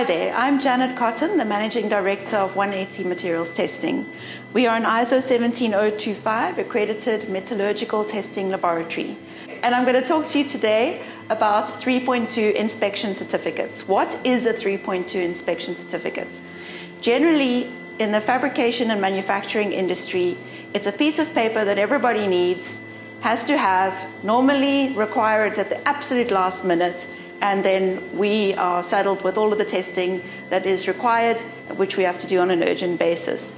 there, I'm Janet Cotton, the Managing Director of 180 Materials Testing. We are an ISO 17025 accredited metallurgical testing laboratory. And I'm going to talk to you today about 3.2 inspection certificates. What is a 3.2 inspection certificate? Generally, in the fabrication and manufacturing industry, it's a piece of paper that everybody needs, has to have, normally require it at the absolute last minute, and then we are saddled with all of the testing that is required, which we have to do on an urgent basis.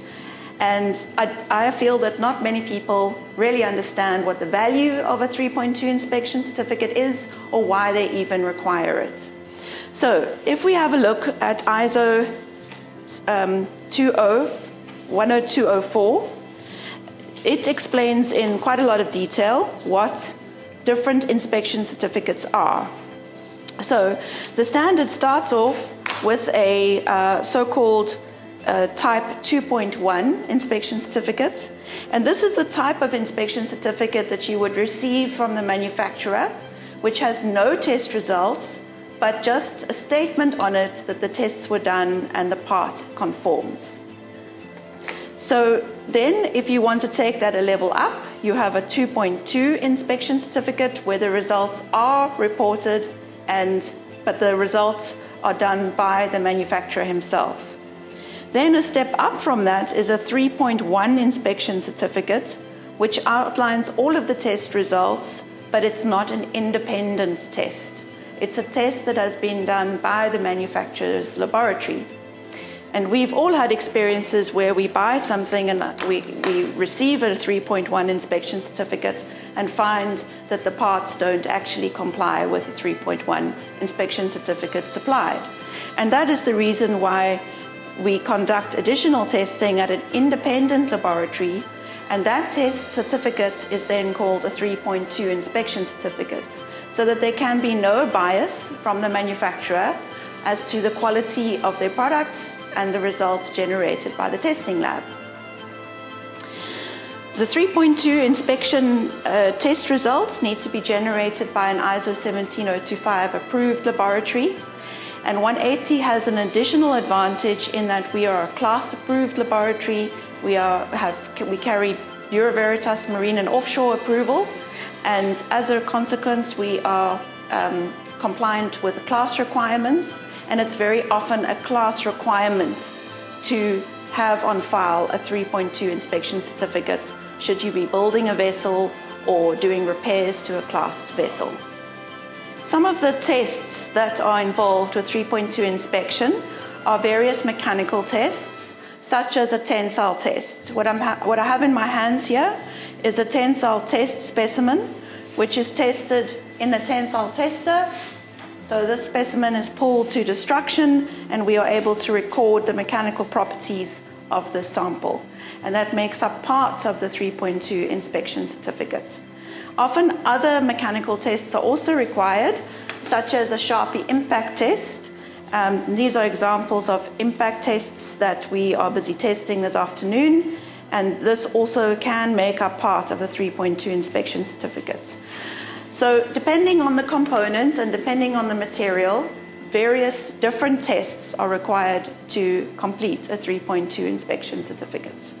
And I feel that not many people really understand what the value of a 3.2 inspection certificate is or why they even require it. So if we have a look at ISO 10204, it explains in quite a lot of detail what different inspection certificates are. So the standard starts off with a so-called type 2.1 inspection certificate. And this is the type of inspection certificate that you would receive from the manufacturer, which has no test results, but just a statement on it that the tests were done and the part conforms. So then if you want to take that a level up, you have a 2.2 inspection certificate where the results are reported but the results are done by the manufacturer himself. Then a step up from that is a 3.1 inspection certificate, which outlines all of the test results, but it's not an independent test. It's a test that has been done by the manufacturer's laboratory. And we've all had experiences where we buy something and we receive a 3.1 inspection certificate and find that the parts don't actually comply with the 3.1 inspection certificate supplied. And that is the reason why we conduct additional testing at an independent laboratory, and that test certificate is then called a 3.2 inspection certificate, so that there can be no bias from the manufacturer as to the quality of their products and the results generated by the testing lab. The 3.2 inspection test results need to be generated by an ISO 17025 approved laboratory. And 180 has an additional advantage in that we are a class approved laboratory. We carry Bureau Veritas Marine and Offshore approval. And as a consequence, we are compliant with the class requirements. And it's very often a class requirement to have on file a 3.2 inspection certificate should you be building a vessel or doing repairs to a classed vessel. Some of the tests that are involved with 3.2 inspection are various mechanical tests, such as a tensile test. What I have in my hands here is a tensile test specimen, which is tested in the tensile tester. So this specimen is pulled to destruction, and we are able to record the mechanical properties of the sample. And that makes up parts of the 3.2 inspection certificates. Often other mechanical tests are also required, such as a Sharpie impact test. These are examples of impact tests that we are busy testing this afternoon, and this also can make up part of the 3.2 inspection certificates. So depending on the components and depending on the material, various different tests are required to complete a 3.2 inspection certificate.